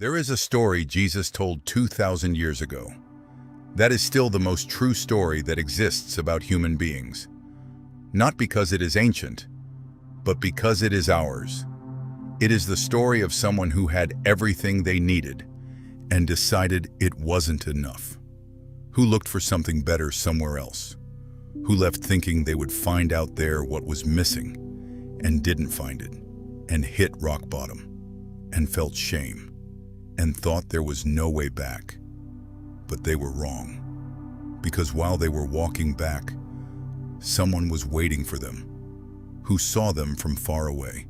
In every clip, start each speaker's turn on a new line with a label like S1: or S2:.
S1: There is a story Jesus told 2,000 years ago. That is still the most true story that exists about human beings. Not because it is ancient, but because it is ours. It is the story of someone who had everything they needed and decided it wasn't enough. Who looked for something better somewhere else. Who left thinking they would find out there what was missing and didn't find it, and hit rock bottom, and felt shame, and thought there was no way back. But they were wrong, because while they were walking back, someone was waiting for them, who saw them from far away,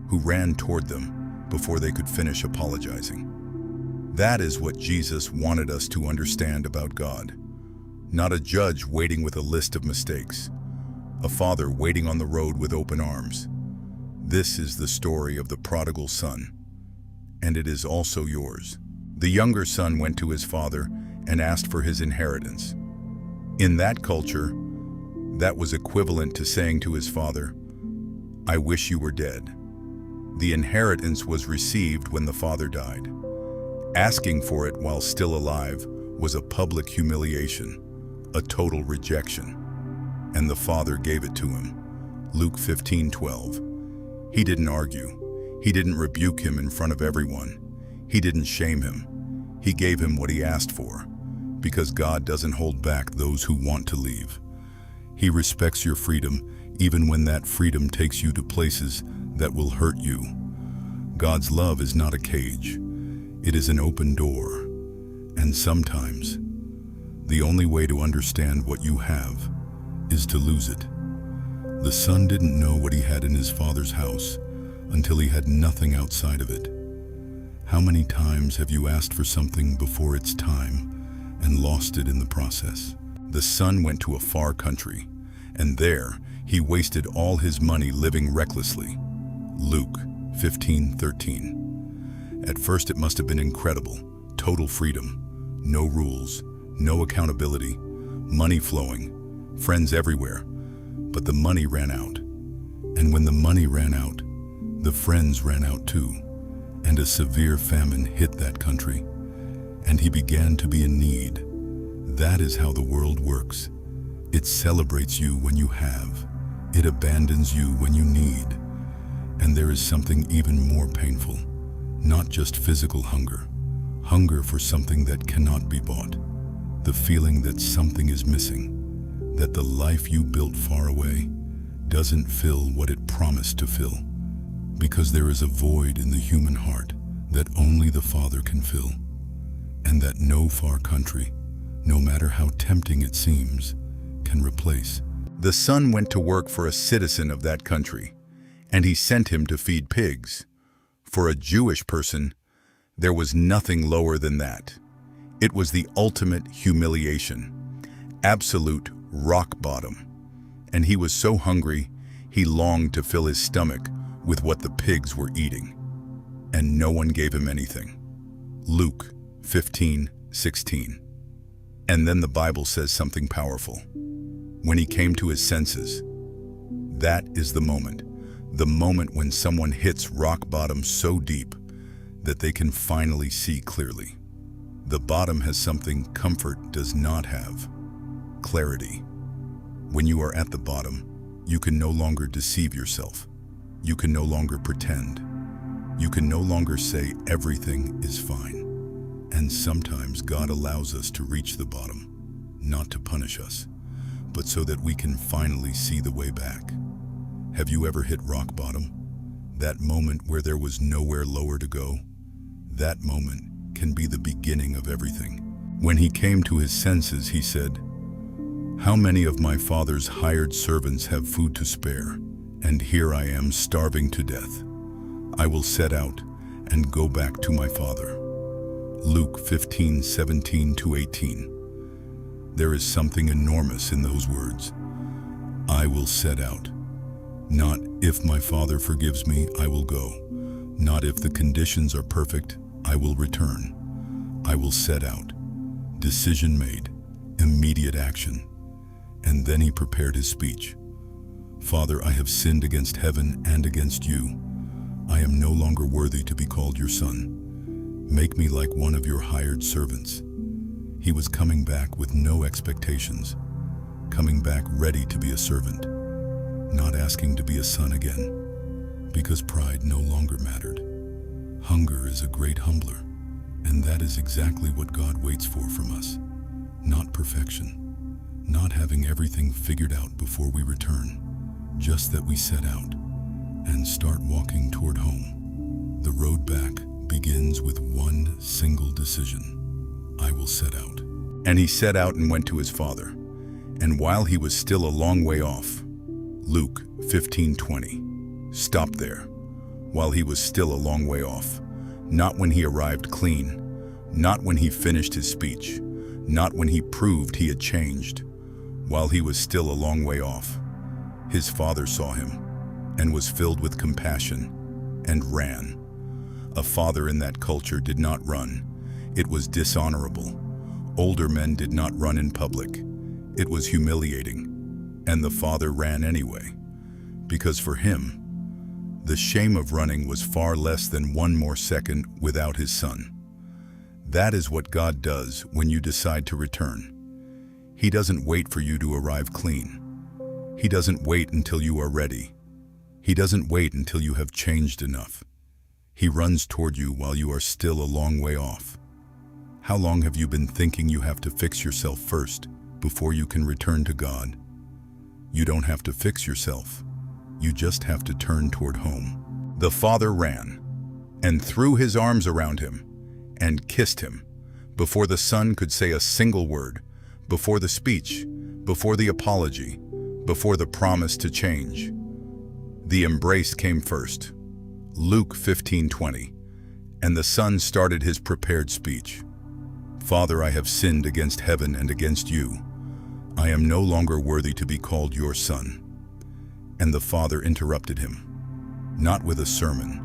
S1: who ran toward them before they could finish apologizing. That is what Jesus wanted us to understand about God. Not a judge waiting with a list of mistakes, a father waiting on the road with open arms. This is the story of the prodigal son, and it is also yours. The younger son went to his father and asked for his inheritance. In that culture, that was equivalent to saying to his father, "I wish you were dead." The inheritance was received when the father died. Asking for it while still alive was a public humiliation, a total rejection. And the father gave it to him. Luke 15:12. He didn't argue. He didn't rebuke him in front of everyone. He didn't shame him. He gave him what he asked for, because God doesn't hold back those who want to leave. He respects your freedom, even when that freedom takes you to places that will hurt you. God's love is not a cage. It is an open door. And sometimes, the only way to understand what you have is to lose it. The son didn't know what he had in his father's house until he had nothing outside of it. How many times have you asked for something before its time and lost it in the process? The son went to a far country, and there he wasted all his money living recklessly. Luke 15:13. At first it must have been incredible, total freedom, no rules, no accountability, money flowing, friends everywhere. But the money ran out. And when the money ran out, the friends ran out too. And a severe famine hit that country. And he began to be in need. That is how the world works. It celebrates you when you have. It abandons you when you need. And there is something even more painful. Not just physical hunger. Hunger for something that cannot be bought. The feeling that something is missing. That the life you built far away doesn't fill what it promised to fill. Because there is a void in the human heart that only the Father can fill. And that no far country, no matter how tempting it seems, can replace. The son went to work for a citizen of that country, and he sent him to feed pigs. For a Jewish person, there was nothing lower than that. It was the ultimate humiliation, absolute rock bottom. And he was so hungry, he longed to fill his stomach with what the pigs were eating. And no one gave him anything. Luke 15:16. And then the Bible says something powerful. When he came to his senses, that is the moment when someone hits rock bottom so deep that they can finally see clearly. The bottom has something comfort does not have: clarity. When you are at the bottom, you can no longer deceive yourself. You can no longer pretend. You can no longer say everything is fine. And sometimes God allows us to reach the bottom, not to punish us, but so that we can finally see the way back. Have you ever hit rock bottom? That moment where there was nowhere lower to go? That moment can be the beginning of everything. When he came to his senses, he said, "How many of my father's hired servants have food to spare? And here I am starving to death. I will set out and go back to my father." Luke 15:17-18. There is something enormous in those words. I will set out. Not if my father forgives me, I will go. Not if the conditions are perfect, I will return. I will set out. Decision made. Immediate action. And then he prepared his speech. "Father, I have sinned against heaven and against you. I am no longer worthy to be called your son. Make me like one of your hired servants." He was coming back with no expectations, coming back ready to be a servant, not asking to be a son again, because pride no longer mattered. Hunger is a great humbler, and that is exactly what God waits for from us. Not perfection, not having everything figured out before we return, just that we set out and start walking toward home. The road back begins with one single decision. I will set out. And he set out and went to his father. And while he was still a long way off, Luke 15:20, stop there. While he was still a long way off, not when he arrived clean, not when he finished his speech, not when he proved he had changed. While he was still a long way off, his father saw him and was filled with compassion and ran. A father in that culture did not run. It was dishonorable. Older men did not run in public. It was humiliating. And the father ran anyway, because for him, the shame of running was far less than one more second without his son. That is what God does when you decide to return. He doesn't wait for you to arrive clean. He doesn't wait until you are ready. He doesn't wait until you have changed enough. He runs toward you while you are still a long way off. How long have you been thinking you have to fix yourself first before you can return to God? You don't have to fix yourself. You just have to turn toward home. The father ran and threw his arms around him and kissed him before the son could say a single word, before the speech, before the apology, before the promise to change. The embrace came first. Luke 15:20, and the son started his prepared speech. Father, I have sinned against heaven and against you. I am no longer worthy to be called your son. And the father interrupted him, not with a sermon,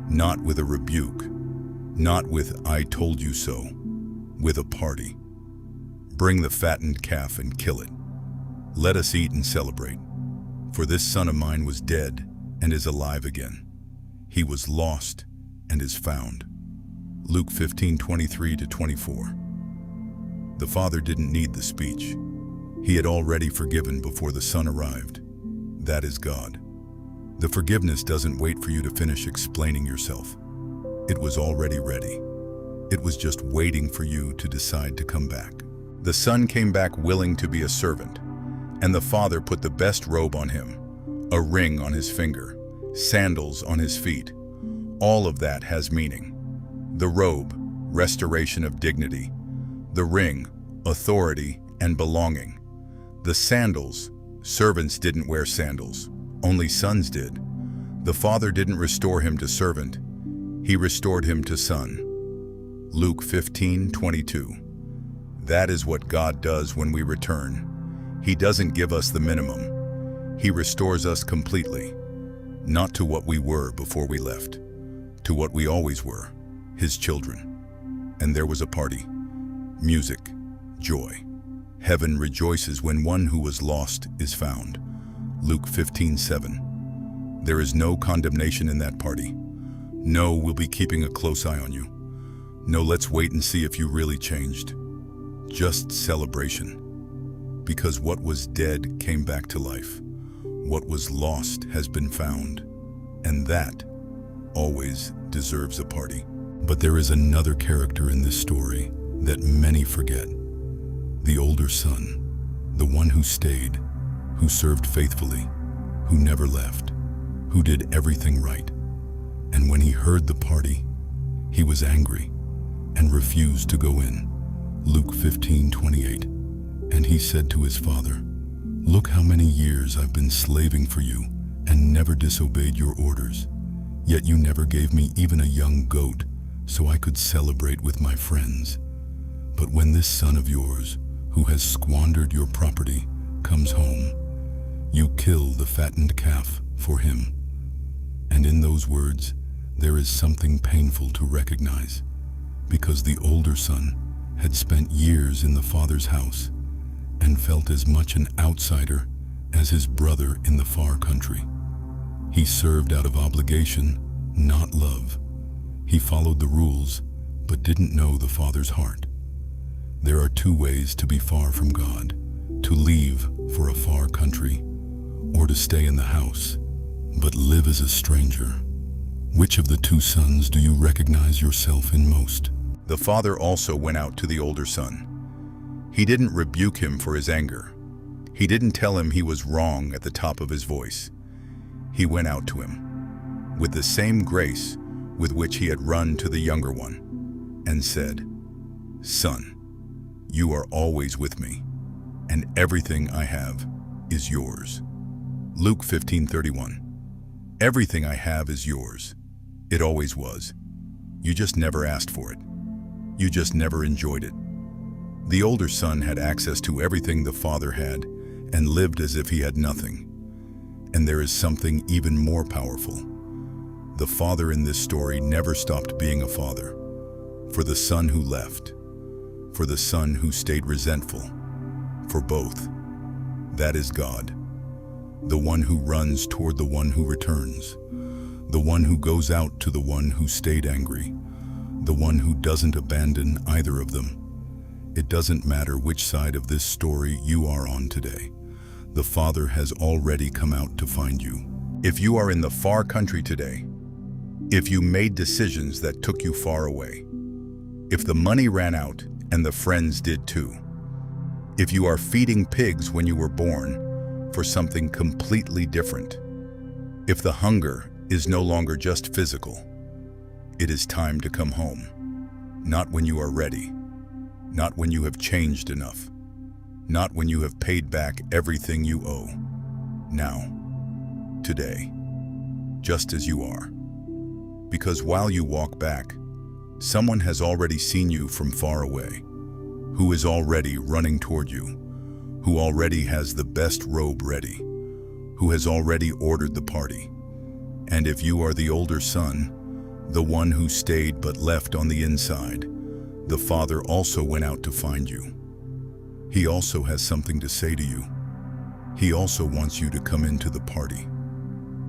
S1: not with a rebuke, not with I told you so, with a party. Bring the fattened calf and kill it. Let us eat and celebrate. For this son of mine was dead and is alive again. He was lost and is found. Luke 15:23-24. The father didn't need the speech. He had already forgiven before the son arrived. That is God. The forgiveness doesn't wait for you to finish explaining yourself. It was already ready. It was just waiting for you to decide to come back. The son came back willing to be a servant, and the father put the best robe on him, a ring on his finger, sandals on his feet. All of that has meaning. The robe, restoration of dignity. The ring, authority and belonging. The sandals, servants didn't wear sandals, only sons did. The father didn't restore him to servant, he restored him to son. Luke 15:22. That is what God does when we return. He doesn't give us the minimum. He restores us completely, not to what we were before we left, to what we always were, his children. And there was a party, music, joy. Heaven rejoices when one who was lost is found. Luke 15:7. There is no condemnation in that party. No, we'll be keeping a close eye on you. No, let's wait and see if you really changed. Just celebration. Because what was dead came back to life. What was lost has been found. And that always deserves a party. But there is another character in this story that many forget. The older son, the one who stayed, who served faithfully, who never left, who did everything right. And when he heard the party, he was angry and refused to go in. Luke 15:28. And he said to his father, "Look how many years I've been slaving for you and never disobeyed your orders. Yet you never gave me even a young goat so I could celebrate with my friends. But when this son of yours, who has squandered your property, comes home, you kill the fattened calf for him." And in those words, there is something painful to recognize, because the older son had spent years in the father's house and felt as much an outsider as his brother in the far country. He served out of obligation, not love. He followed the rules,
S2: but didn't know the Father's heart. There are two ways to be far from God: to leave for a far country, or to stay in the house, but live as a stranger. Which of the two sons do you recognize yourself in most?
S1: The father also went out to the older son. He didn't rebuke him for his anger. He didn't tell him he was wrong at the top of his voice. He went out to him with the same grace with which he had run to the younger one, and said, "Son, you are always with me, and everything I have is yours." Luke 15:31. Everything I have is yours. It always was. You just never asked for it. You just never enjoyed it. The older son had access to everything the father had and lived as if he had nothing. And there is something even more powerful. The father in this story never stopped being a father. For the son who left, for the son who stayed resentful, for both. That is God. The one who runs toward the one who returns. The one who goes out to the one who stayed angry. The one who doesn't abandon either of them. It doesn't matter which side of this story you are on today. The Father has already come out to find you. If you are in the far country today, if you made decisions that took you far away, if the money ran out and the friends did too, if you are feeding pigs when you were born for something completely different, if the hunger is no longer just physical, it is time to come home. Not when you are ready, not when you have changed enough, not when you have paid back everything you owe. Now, today, just as you are. Because while you walk back, someone has already seen you from far away, who is already running toward you, who already has the best robe ready, who has already ordered the party. And if you are the older son, the one who stayed but left on the inside, the Father also went out to find you. He also has something to say to you. He also wants you to come into the party.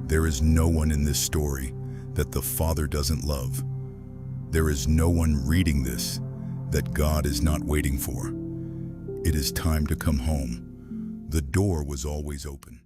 S1: There is no one in this story that the Father doesn't love. There is no one reading this that God is not waiting for. It is time to come home. The door was always open.